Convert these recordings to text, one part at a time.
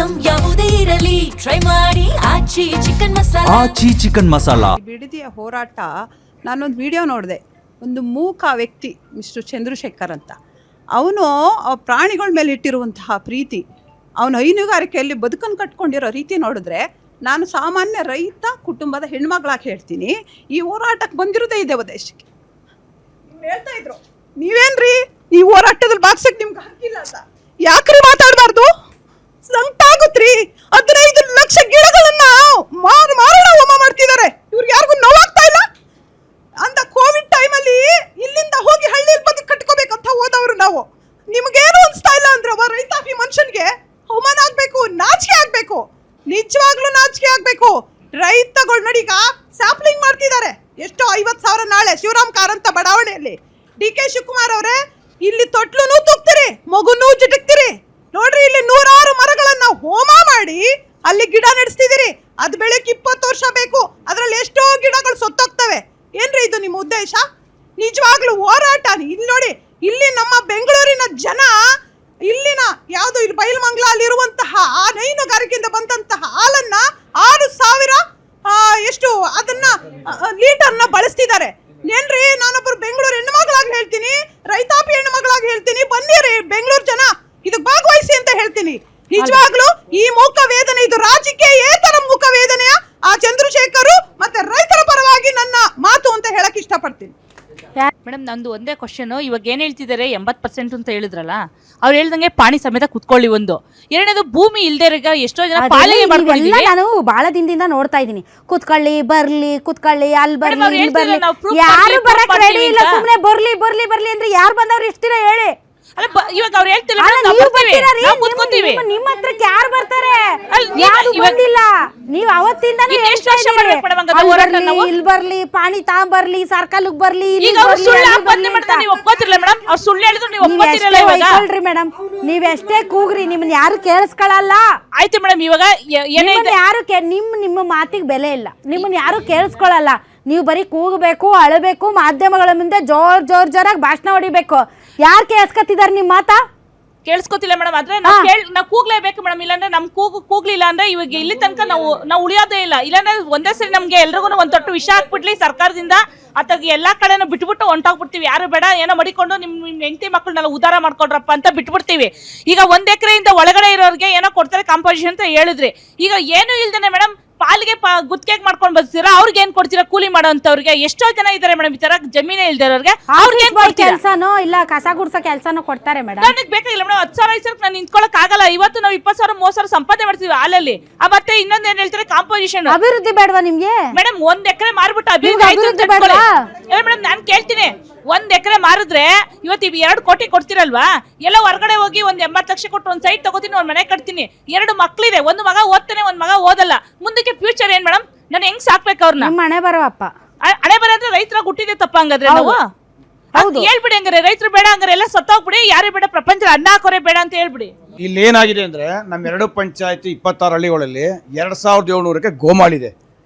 Item ಯಾವುದೇ ಇರಲಿ try ಮಾಡಿ ಆಚಿ ಚಿಕನ್ ಮಸಾಲಾ. ಬಿಡದಿಯ ಹೋರಾಟ ನಾನೊಂದು ವಿಡಿಯೋ ನೋಡಿದೆ. ಒಂದು ಮೂಕ ವ್ಯಕ್ತಿ ಮಿಸ್ಟರ್ ಚಂದ್ರಶೇಖರ್ ಅಂತ, ಅವನು ಪ್ರಾಣಿಗಳ ಮೇಲೆ ಇಟ್ಟಿರುವಂತಹ ಪ್ರೀತಿ, ಅವನು ಹೈನುಗಾರಿಕೆಯಲ್ಲಿ ಬದುಕನ್ನು ಕಟ್ಕೊಂಡಿರೋ ರೀತಿ ನೋಡಿದ್ರೆ ನಾನು ಸಾಮಾನ್ಯ ರೈತ ಕುಟುಂಬದ ಹೆಣ್ಮಗಳಾಗಿ ಹೇಳ್ತೀನಿ, ಈ ಹೋರಾಟಕ್ಕೆ ಬಂದಿರೋದೇ ಇದೆ ದೇಶಕ್ಕೆ. ಹೇಳ್ತಾ ಇದ್ರು ನೀವೇನ್ರಿ ಈ ಹೋರಾಟದಲ್ಲಿ ಭಾಗಿಸಕ್ಕೆ ನಿಮ್ಗೆ ಹಕ್ಕಿಲ್ಲ ಅಂತ, ಯಾಕ್ರಿ ಮಾತಾಡಬಾರ್ದು? ಸಂಕಟಾಗುತ್ತ್ರಿ. 15 ಲಕ್ಷ ಗಿಡಗಳನ್ನ ಮಾರಣ ಹೋಮ ಮಾಡ್ತಿದ್ದಾರೆ. ಇವ್ರಿಗೆ ಯಾರಿಗೂ ನೋವಾಗ್ತಾ ಇಲ್ಲ ಅಂತ. ಕೋವಿಡ್ ಟೈಮಲ್ಲಿ ಇಲ್ಲಿಂದ ಹೋಗಿ ಹಳ್ಳಿಯಲ್ಲಿ ಬಂದು ಕಟ್ಕೋಬೇಕಂತ ಹೋದವರು ನಾವು. ನಿಮಗೇನು ಅನಿಸ್ತಾ ಇಲ್ಲ ಅಂದ್ರೆ ಒಬ್ಬ ರೈತಾಪಿ ಮನುಷ್ಯನಿಗೆ ಅವಮಾನ ಆಗಬೇಕು, ನಾಚಿಕೆ ಆಗಬೇಕು, ನಿಜವಾಗ್ಲೂ ನಾಚಿಕೆ ಆಗಬೇಕು. ರೈತಗಳು ನೋಡಿ ಈಗ ಸ್ಯಾಪ್ಲಿಂಗ್ ಮಾಡ್ತಿದ್ದಾರೆ. ಎಷ್ಟೋ 50,000 ನಾಳೆ ಶಿವರಾಮ್ ಕಾರಂತ ಬಡಾವಣೆಯಲ್ಲಿ. DK ಶಿವಕುಮಾರ್ ಅವರೇ, ಇಲ್ಲಿ ತೊಟ್ಲುನೂ ತೂಗ್ತೀರಿ, ಮಗುನೂ ಜಿಟಕ್ತೀರಿ. ನೋಡ್ರಿ, ಇಲ್ಲಿ 100 ಮರಗಳನ್ನ ಹೋಮ ಮಾಡಿ ಅಲ್ಲಿ ಗಿಡ ನಡೆಸ್ತಿದ್ದೀರಿ. ಅದು ಬೆಳಗ್ಗೆ 20 ವರ್ಷ ಬೇಕು. ಅದರಲ್ಲಿ ಎಷ್ಟೋ ಗಿಡಗಳು ಸತ್ತೋಗ್ತವೆ. ಏನ್ರಿ ಇದು ನಿಮ್ಮ ಉದ್ದೇಶ? ನಿಜವಾಗ್ಲೂ ಹೋರಾಟ. ಇಲ್ಲಿ ನೋಡಿ, ಇಲ್ಲಿ ನಮ್ಮ ಬೆಂಗಳೂರಿನ ಜನ, ಇಲ್ಲಿನ ಯಾವುದು ಇಲ್ಲಿ ಬೈಲಮಂಗಲ ಅಲ್ಲಿರುವಂತಹ ಆ ಹೈನುಗಾರಿಕೆಯಿಂದ ಬಂದಂತಹ ಹಾಲನ್ನ 6,000 ಎಷ್ಟು ಅದನ್ನ ಲೀಟರ್ನ ಬಳಸ್ತಿದ್ದಾರೆ. ಏನ್ರಿ, ನಾನೊಬ್ಬರು ಬೆಂಗಳೂರು ಹೆಣ್ಣುಮಗಳಾಗಿ ಹೇಳ್ತೀನಿ, ರೈತಾಪಿ ಹೆಣ್ಣುಮಗಳಾಗಿ ಹೇಳ್ತೀನಿ, ಬನ್ನಿರಿ ಬೆಂಗಳೂರು ಜನ ಇದಕ್ಕೆ ಭಾಗವಹಿಸಿ ಅಂತ ಹೇಳ್ತೀನಿ. ನಿಜವಾಗ್ಲೂ ಈ ಮೂಕ ವೇದನೆ ಇದು ರಾಜಕೀಯೇತರ ಮೂಕ ವೇದನೆಯ ಆ ಚಂದ್ರಶೇಖರ್ ಮತ್ತೆ ರೈತರ ಪರವಾಗಿ ನನ್ನ ಮಾತು ಅಂತ ಹೇಳಕ್ ಇಷ್ಟಪಡ್ತೀನಿ. ಮೇಡಮ್, ನಂದು ಒಂದೇ ಕ್ವಶನ್. ಇವಾಗ ಏನ್ ಹೇಳ್ತಿದ್ದಾರೆ 80% ಅಂತ ಹೇಳಿದ್ರಲ್ಲ, ಅವ್ರು ಹೇಳ್ದಂಗೆ ಪಾಣಿ ಸಮೇತ ಕುತ್ಕೊಳ್ಳಿ. ಒಂದು ಎರಡನೇದು, ಭೂಮಿ ಇಲ್ದೇ ಎಷ್ಟೋ ಜನ ಪಾಲನೆ ಮಾಡ್ಕೊಂಡಿಲ್ಲ. ನಾನು ಬಹಳ ದಿನದಿಂದ ನೋಡ್ತಾ ಇದ್ದೀನಿ, ಕುತ್ಕೊಳ್ಳಿ ಬರ್ಲಿ, ಕುತ್ಕೊಳ್ಳಿ ಅಲ್ಲಿ ಬರ್ಲಿ, ಇಲ್ಲಿ ಬರ್ಲಿ. ಯಾರು ಬರಕ್ ರೆಡಿ ಇಲ್ಲ. ಸುಮ್ನೆ ಬರ್ಲಿ ಬರ್ಲಿ ಬರ್ಲಿ ಅಂದ್ರೆ ಯಾರು ಬಂದವ್ರು ಇಷ್ಟಿರ ಹೇಳಿ. ಇವಾಗ ಅವ್ರು ಹೇಳ್ತಿಲ್ಲ, ನಿಮ್ಮ ಹತ್ರಕ್ಕೆ ಯಾರು ಬರ್ತಾರೆ? ಯಾರು ಬಂದಿಲ್ಲ. ನೀವು ಅವತ್ತಿಂದ ಇಲ್ಲಿ ಬರ್ಲಿ, ಪಾಣಿ ಬರ್ಲಿ, ಸರ್ಕಲ್ ಬರ್ಲಿ. ಮೇಡಮ್, ನೀವ್ ಎಷ್ಟೇ ಕೂಗ್ರಿ ನಿಮ್ಮನ್ನ ಯಾರು ಕೇಳಿಸ್ಕೊಳಲ್ಲ. ಆಯ್ತು ಮೇಡಮ್, ಇವಾಗ ಯಾರು ನಿಮ್ಮ ಮಾತಿಗೆ ಬೆಲೆ ಇಲ್ಲ. ನಿಮ್ಮನ್ನ ಯಾರು ಕೇಳಿಸ್ಕೊಳಲ್ಲ. ನೀವು ಬರೀ ಕೂಗಬೇಕು, ಅಳಬೇಕು, ಮಾಧ್ಯಮಗಳ ಮುಂದೆ ಜೋರಾಗಿ ಭಾಷಣ ಹೊಡಿಬೇಕು. ಯಾರು ಕೇಳಿಸ್ಕೊತಿದಾರೆ ನಿಮ್ಮ ಮಾತಾ? ಕೇಳಿಸ್ಕೊತಿಲ್ಲ ಮೇಡಮ್. ಆದ್ರೆ ನಾವು ಕೂಗ್ಲೇಬೇಕು ಮೇಡಮ್. ಇಲ್ಲಾಂದ್ರೆ ನಮ್ ಕೂಗ್ಲಿಲ್ಲ ಅಂದ್ರೆ ಇವಾಗ ಇಲ್ಲಿ ತನಕ ನಾವು ಉಳಿಯೋದೇ ಇಲ್ಲ. ಇಲ್ಲಾಂದ್ರೆ ಒಂದೇ ಸರಿ ನಮ್ಗೆ ಎಲ್ರಿಗೂ ಒಂದ್ ತೊಟ್ಟು ವಿಷ ಹಾಕ್ಬಿಡ್ಲಿ ಸರ್ಕಾರದಿಂದ, ಅಥವಾ ಎಲ್ಲಾ ಕಡೆನೂ ಬಿಟ್ಬಿಟ್ಟು ಹೊಂಟೋಗ್ಬಿಡ್ತೀವಿ. ಯಾರು ಬೇಡ, ಏನೋ ಮಡಿಕೊಂಡು ನಿಮ್ ಹೆಂಡತಿ ಮಕ್ಕಳನ್ನೆಲ್ಲ ಉದ್ಧಾರ ಮಾಡ್ಕೊಡ್ರಪ್ಪ ಅಂತ ಬಿಟ್ಬಿಡ್ತೀವಿ. ಈಗ 1 ಎಕರೆಯಿಂದ ಒಳಗಡೆ ಇರೋರಿಗೆ ಏನೋ ಕೊಡ್ತಾರೆ ಕಾಂಪೋಸಿಷನ್ ಅಂತ ಹೇಳಿದ್ರಿ. ಈಗ ಏನು ಇಲ್ದೇನೆ ಮೇಡಮ್ ಪಾಲಿಗೆ ಗುತ್ತಿಗೆ ಮಾಡ್ಕೊಂಡು ಬರ್ತೀರಾ, ಅವ್ರಿಗೆ ಏನ್ ಕೊಡ್ತೀರಾ? ಕೂಲಿ ಮಾಡೋಂಥವ್ರಿಗೆ ಎಷ್ಟೋ ಜನ ಇದಾರೆ ಮೇಡಮ್ ಈ ತರ ಜಮೀನೇ ಇಲ್ದಿರೋರಿಗೆ. ಅವ್ರಿಗೆ ಕೆಲಸನೋ ಇಲ್ಲ ಕಸ ಗುಡ್ಸೋ ಕೆಲಸನೋ ಕೊಡ್ತಾರೆ ಮೇಡಮ್. ನನಗೆ ಬೇಕಾಗಿಲ್ಲ ಮೇಡಮ್. 10,000 ನಾನು ನಿಂತ್ಕೊಳಕ್ ಆಗಲ್ಲ. ಇವತ್ತು ನಾವು 20,000 30,000 ಸಂಪಾದನೆ ಮಾಡ್ತೀವಿ ಹಾಲಲ್ಲಿ. ಮತ್ತೆ ಇನ್ನೊಂದ್ ಏನ್ ಹೇಳ್ತಾರೆ, ಕಾಂಪೋಸಿಷನ್. ಅಭಿವೃದ್ಧಿ ಬೇಡವಾ ನಿಮ್ಗೆ? ಮೇಡಮ್, 1 ಎಕರೆ ಮಾರ್ಬಿಟ್ಟು ಅಭಿವೃದ್ಧಿ ಮೇಡಮ್ ನಾನು ಕೇಳ್ತೀನಿ. 1 ಎಕರೆ ಮಾರಿದ್ರೆ ಇವತ್ತು 2 ಕೋಟಿ ಕೊಡ್ತಿರಲ್ವಾ? ಎಲ್ಲ ಹೊರಗಡೆ ಹೋಗಿ 80 ಲಕ್ಷ ಕೊಟ್ಟು ಒಂದ್ ಸೈಟ್ ತಗೋತೀನಿ, ಒಂದ್ ಮನೆ ಕಟ್ತೀನಿ. 2 ಮಕ್ಳಿದೆ, ಒಂದು ಮಗ ಓದ್ತಾನೆ, ಒಂದ್ ಮಗ ಓದಲ್ಲ. ಮುಂದಕ್ಕೆ ಫ್ಯೂಚರ್ ಏನ್ ಮೇಡಮ್? ನಾನು ಹೆಂಗ್ ಸಾಕ್ಬೇಕು ಅವ್ರನ್ನ? ಹಣೆ ಬರವಪ್ಪ. ಹಣೆ ಬರ ಅಂದ್ರೆ ರೈತರ ಹುಟ್ಟಿದೆ ತಪ್ಪ ಹಂಗಾದ್ರೆ ನಾವು ಹೇಳ್ಬಿಡಿ. ಹಂಗಾರೆ ರೈತರು ಬೇಡ, ಹಂಗಾರೆ ಎಲ್ಲ ಸತ್ತೋಗ್ಬಿಡಿ. ಯಾರು ಬೇಡ, ಪ್ರಪಂಚ ಅನ್ನ ಹಾಕೋರೆ ಬೇಡ ಅಂತ ಹೇಳ್ಬಿಡಿ. ಇಲ್ಲಿ ಏನಾಗಿದೆ ಅಂದ್ರೆ, ನಮ್ಮ 2 ಪಂಚಾಯತಿ 26 ಹಳ್ಳಿಗಳಲ್ಲಿ 2,700ಕ್ಕೆ ಗೋಮಾಳಿದೆ.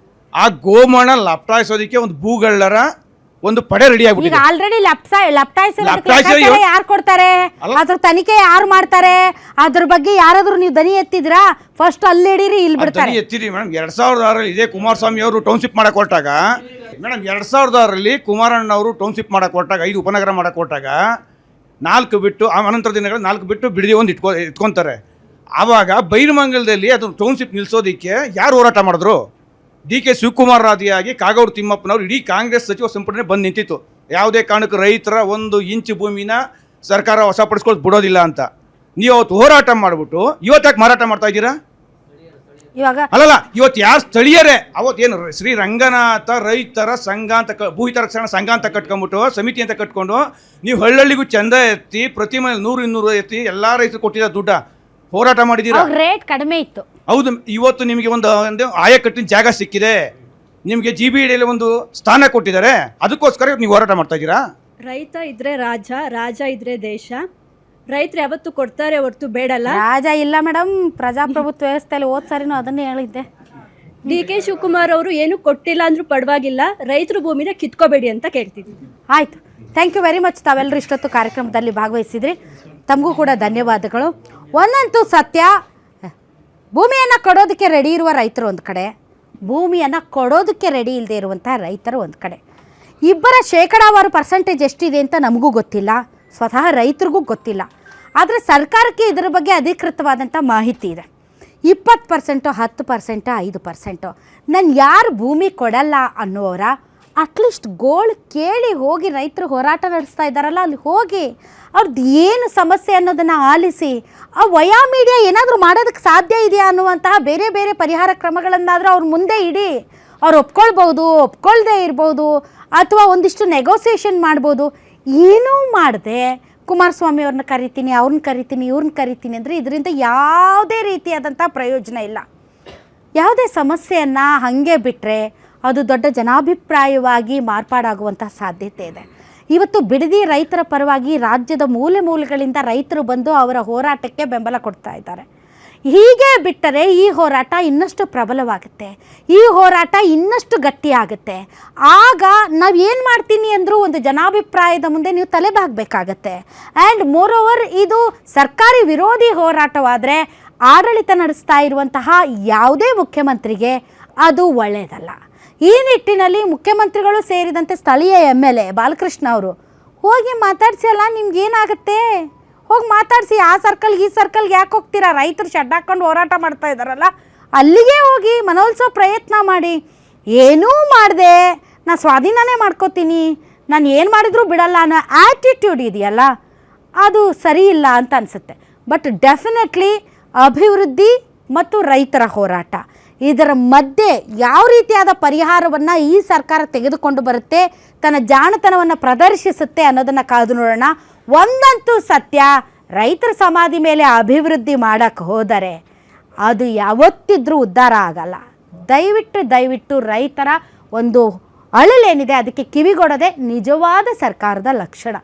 ಆ ಗೋಮಾಳ ಲಪ್ಟಾಯಿಸೋದಕ್ಕೆ ಒಂದು ಭೂಗಳ್ಳರ ಒಂದು ಪಡೆ ರೆಡಿ ಆಗ್ಬಿಟ್ಟಿದೆ. ಈಗ ಆಲ್ರೆಡಿ ಯಾರು ಕೊಡ್ತಾರೆ? ಅದ್ರ ತನಿಖೆ ಯಾರು ಮಾಡ್ತಾರೆ? ಅದ್ರ ಬಗ್ಗೆ ಯಾರಾದ್ರೂ ನೀವು ದನಿ ಎತ್ತಿದ್ರಾ? ಫಸ್ಟ್ ಅಲ್ಲಿ ಹಿಡೀರಿ, ಇಲ್ಲಿ ಬಿಡ್ತಾರೆ. ಎತ್ತಿರಿ ಮೇಡಮ್. 2006ರಲ್ಲಿ ಇದೇ ಕುಮಾರಸ್ವಾಮಿ ಅವರು ಟೌನ್ಶಿಪ್ ಮಾಡಕ್ ಹೊರಟಾಗ ಮೇಡಮ್, 2006ರಲ್ಲಿ ಕುಮಾರಣ್ಣ ಅವರು ಟೌನ್ಶಿಪ್ ಮಾಡಕ್ ಹೊರಟಾಗ, 5 ಉಪನಗರ ಮಾಡಕ್ ಹೊರಟಾಗ 4 ಬಿಟ್ಟು ಅನಂತರ ದಿನಗಳು 4 ಬಿಟ್ಟು ಬಿಡದಿ ಒಂದು ಇಟ್ಕೊಂತಾರೆ. ಆವಾಗ ಬೈಲಮಂಗಲದಲ್ಲಿ ಅದು ಟೌನ್ಶಿಪ್ ನಿಲ್ಸೋದಿಕ್ಕೆ ಯಾರು ಹೋರಾಟ ಮಾಡಿದ್ರು? DK ಶಿವಕುಮಾರ್ ಆದಿಯಾಗಿ ಕಾಗೋಡು ತಿಮ್ಮಪ್ಪನವರು ಇಡೀ ಕಾಂಗ್ರೆಸ್ ಸಚಿವ ಸಂಪುಟನೆ ಬಂದು ನಿಂತಿತ್ತು. ಯಾವುದೇ ಕಾರಣಕ್ಕೂ ರೈತರ 1 ಇಂಚು ಭೂಮಿನ ಸರ್ಕಾರ ವಶಪಡಿಸ್ಕೊಳ್ಳೋದು ಬಿಡೋದಿಲ್ಲ ಅಂತ. ನೀವು ಅವತ್ತು ಹೋರಾಟ ಮಾಡಿಬಿಟ್ಟು ಇವತ್ತಾಕೆ ಮಾರಾಟ ಮಾಡ್ತಾ ಇದ್ದೀರಾ? ಅಲ್ಲಲ್ಲ, ಇವತ್ತು ಯಾರು ಸ್ಥಳೀಯರೇ ಅವತ್ತೇನು ಶ್ರೀ ರಂಗನಾಥ ರೈತರ ಸಂಘ ಅಂತ ಭೂಹಿತ ರಕ್ಷಣಾ ಸಂಘ ಅಂತ ಕಟ್ಕೊಂಡ್ಬಿಟ್ಟು ಸಮಿತಿ ಅಂತ ಕಟ್ಕೊಂಡು ನೀವು ಹಳ್ಳಿಗೂ ಚಂದ ಎತ್ತಿ ಪ್ರತಿ ಮನೆ 100-200 ಎತ್ತಿ ಎಲ್ಲಾ ರೈತರು ಕೊಟ್ಟಿದ್ದ ದುಡ್ಡ ಹೋರಾಟ ಮಾಡಿದ್ದೀರಾ. ರೇಟ್ ಕಡಿಮೆ ಇತ್ತು. ಹೌದು, ಇವತ್ತು ನಿಮಗೆ ಒಂದು ಆಯಕಟ್ಟಿನ ಜಾಗ ಸಿಕ್ಕಿದೆ, ನಿಮಗೆ GBDಯಲ್ಲಿ ಒಂದು ಸ್ಥಾನ ಕೊಟ್ಟಿದ್ದಾರೆ, ಅದಕ್ಕೋಸ್ಕರ ನೀವು ಹೋರಾಟ ಮಾಡ್ತಾ ಇದ್ದೀರಾ. ರೈತ ಇದ್ರೆ ರಾಜ ಇದ್ರೆ ದೇಶ. ರೈತರು ಯಾವತ್ತು ಕೊಡ್ತಾರೆ ಹೊರತು ಬೇಡಲ್ಲ. ರಾಜ ಇಲ್ಲ ಮೇಡಮ್, ಪ್ರಜಾಪ್ರಭುತ್ವ ವ್ಯವಸ್ಥೆಯಲ್ಲಿ ಹೋದ್ ಸರಿನೂ ಅದನ್ನೇ ಹೇಳಿದ್ದೆ. DK ಶಿವಕುಮಾರ್ ಅವರು ಏನು ಕೊಟ್ಟಿಲ್ಲ ಅಂದ್ರೂ ಪರವಾಗಿಲ್ಲ, ರೈತರ ಭೂಮಿನ ಕಿತ್ಕೋಬೇಡಿ ಅಂತ ಕೇಳ್ತಿದ್ವಿ. ಆಯ್ತು, ಥ್ಯಾಂಕ್ ಯು ವೆರಿ ಮಚ್. ತಾವೆಲ್ಲರೂ ಇಷ್ಟೊತ್ತು ಕಾರ್ಯಕ್ರಮದಲ್ಲಿ ಭಾಗವಹಿಸಿದ್ರಿ, ತಮಗೂ ಕೂಡ ಧನ್ಯವಾದಗಳು. ಒಂದಂತೂ ಸತ್ಯ, ಭೂಮಿಯನ್ನು ಕೊಡೋದಕ್ಕೆ ರೆಡಿ ಇರುವ ರೈತರು ಒಂದು ಕಡೆ, ಭೂಮಿಯನ್ನು ಕೊಡೋದಕ್ಕೆ ರೆಡಿ ಇಲ್ಲದೆ ಇರುವಂಥ ರೈತರು ಒಂದು ಕಡೆ. ಇಬ್ಬರ ಶೇಕಡಾವಾರು ಪರ್ಸೆಂಟೇಜ್ ಎಷ್ಟಿದೆ ಅಂತ ನಮಗೂ ಗೊತ್ತಿಲ್ಲ, ಸ್ವತಃ ರೈತರಿಗೂ ಗೊತ್ತಿಲ್ಲ. ಆದರೆ ಸರ್ಕಾರಕ್ಕೆ ಇದರ ಬಗ್ಗೆ ಅಧಿಕೃತವಾದಂಥ ಮಾಹಿತಿ ಇದೆ. 20%, 10%, 5%. ನಾನು ಯಾರು ಭೂಮಿ ಕೊಡಲ್ಲ ಅನ್ನೋರ ಅಟ್ಲೀಸ್ಟ್ ಗೋಳು ಕೇಳಿ ಹೋಗಿ ರೈತರು ಹೋರಾಟ ನಡೆಸ್ತಾ ಇದ್ದಾರಲ್ಲ, ಅಲ್ಲಿ ಹೋಗಿ ಅವ್ರದ್ದು ಏನು ಸಮಸ್ಯೆ ಅನ್ನೋದನ್ನು ಆಲಿಸಿ, ಆ ವಯಾ ಮೀಡಿಯಾ ಏನಾದರೂ ಮಾಡೋದಕ್ಕೆ ಸಾಧ್ಯ ಇದೆಯಾ ಅನ್ನುವಂತಹ ಬೇರೆ ಬೇರೆ ಪರಿಹಾರ ಕ್ರಮಗಳನ್ನಾದರೂ ಅವ್ರ ಮುಂದೆ ಇಡಿ. ಅವ್ರು ಒಪ್ಕೊಳ್ಬೋದು, ಒಪ್ಕೊಳ್ದೇ ಇರ್ಬೋದು, ಅಥವಾ ಒಂದಿಷ್ಟು ನೆಗೋಸಿಯೇಷನ್ ಮಾಡ್ಬೋದು. ಏನೂ ಮಾಡದೆ ಕುಮಾರಸ್ವಾಮಿ ಅವ್ರನ್ನ ಕರಿತೀನಿ, ಅವ್ರನ್ನ ಕರಿತೀನಿ, ಇವ್ರನ್ನ ಕರಿತೀನಿ ಅಂದರೆ ಇದರಿಂದ ಯಾವುದೇ ರೀತಿಯಾದಂಥ ಪ್ರಯೋಜನ ಇಲ್ಲ. ಯಾವುದೇ ಸಮಸ್ಯೆಯನ್ನು ಹಾಗೆ ಬಿಟ್ಟರೆ ಅದು ದೊಡ್ಡ ಜನಾಭಿಪ್ರಾಯವಾಗಿ ಮಾರ್ಪಾಡಾಗುವಂಥ ಸಾಧ್ಯತೆ ಇದೆ. ಇವತ್ತು ಬಿಡದಿ ರೈತರ ಪರವಾಗಿ ರಾಜ್ಯದ ಮೂಲೆ ಮೂಲೆಗಳಿಂದ ರೈತರು ಬಂದು ಅವರ ಹೋರಾಟಕ್ಕೆ ಬೆಂಬಲ ಕೊಡ್ತಾ ಇದ್ದಾರೆ. ಹೀಗೆ ಬಿಟ್ಟರೆ ಈ ಹೋರಾಟ ಇನ್ನಷ್ಟು ಪ್ರಬಲವಾಗುತ್ತೆ, ಈ ಹೋರಾಟ ಇನ್ನಷ್ಟು ಗಟ್ಟಿಯಾಗುತ್ತೆ. ಆಗ ನಾವು ಏನು ಮಾಡ್ತೀನಿ ಅಂದರೂ ಒಂದು ಜನಾಭಿಪ್ರಾಯದ ಮುಂದೆ ನೀವು ತಲೆಬಾಗಬೇಕಾಗತ್ತೆ. ಆ್ಯಂಡ್ ಮೋರ್ ಓವರ್ ಇದು ಸರ್ಕಾರಿ ವಿರೋಧಿ ಹೋರಾಟವಾದರೆ ಆಡಳಿತ ನಡೆಸ್ತಾ ಇರುವಂತಹ ಯಾವುದೇ ಮುಖ್ಯಮಂತ್ರಿಗೆ ಅದು ಒಳ್ಳೆಯದಲ್ಲ. ಈ ನಿಟ್ಟಿನಲ್ಲಿ ಮುಖ್ಯಮಂತ್ರಿಗಳು ಸೇರಿದಂತೆ ಸ್ಥಳೀಯ MLA ಬಾಲಕೃಷ್ಣ ಅವರು ಹೋಗಿ ಮಾತಾಡಿಸಿ ಅಲ್ಲ, ನಿಮ್ಗೇನಾಗುತ್ತೆ, ಹೋಗಿ ಮಾತಾಡಿಸಿ. ಆ ಸರ್ಕಲ್ಗೆ ಈ ಸರ್ಕಲ್ಗೆ ಯಾಕೆ ಹೋಗ್ತೀರಾ? ರೈತರು ಶೆಡ್ ಹಾಕ್ಕೊಂಡು ಹೋರಾಟ ಮಾಡ್ತಾ ಇದ್ದಾರಲ್ಲ, ಅಲ್ಲಿಗೆ ಹೋಗಿ ಮನವೊಲಿಸೋ ಪ್ರಯತ್ನ ಮಾಡಿ. ಏನೂ ಮಾಡದೆ ನಾನು ಸ್ವಾಧೀನನೇ ಮಾಡ್ಕೋತೀನಿ, ನಾನು ಏನು ಮಾಡಿದ್ರೂ ಬಿಡಲ್ಲ ಅನ್ನೋ ಆ್ಯಟಿಟ್ಯೂಡ್ ಇದೆಯಲ್ಲ, ಅದು ಸರಿ ಇಲ್ಲ ಅಂತ ಅನಿಸುತ್ತೆ. ಬಟ್ ಡೆಫಿನೆಟ್ಲಿ ಅಭಿವೃದ್ಧಿ ಮತ್ತು ರೈತರ ಹೋರಾಟ ಇದರ ಮಧ್ಯೆ ಯಾವ ರೀತಿಯಾದ ಪರಿಹಾರವನ್ನು ಈ ಸರ್ಕಾರ ತೆಗೆದುಕೊಂಡು ಬರುತ್ತೆ, ತನ್ನ ಜಾಣತನವನ್ನು ಪ್ರದರ್ಶಿಸುತ್ತೆ ಅನ್ನೋದನ್ನು ಕಾದು ನೋಡೋಣ. ಒಂದಂತೂ ಸತ್ಯ, ರೈತರ ಸಮಾಧಿ ಮೇಲೆ ಅಭಿವೃದ್ಧಿ ಮಾಡೋಕ್ಕೆ ಹೋದರೆ ಅದು ಯಾವತ್ತಿದ್ರೂ ಉದ್ಧಾರ ಆಗಲ್ಲ. ದಯವಿಟ್ಟು ರೈತರ ಒಂದು ಅಳಲೇನಿದೆ ಅದಕ್ಕೆ ಕಿವಿಗೊಡದೆ ನಿಜವಾದ ಸರ್ಕಾರದ ಲಕ್ಷಣ.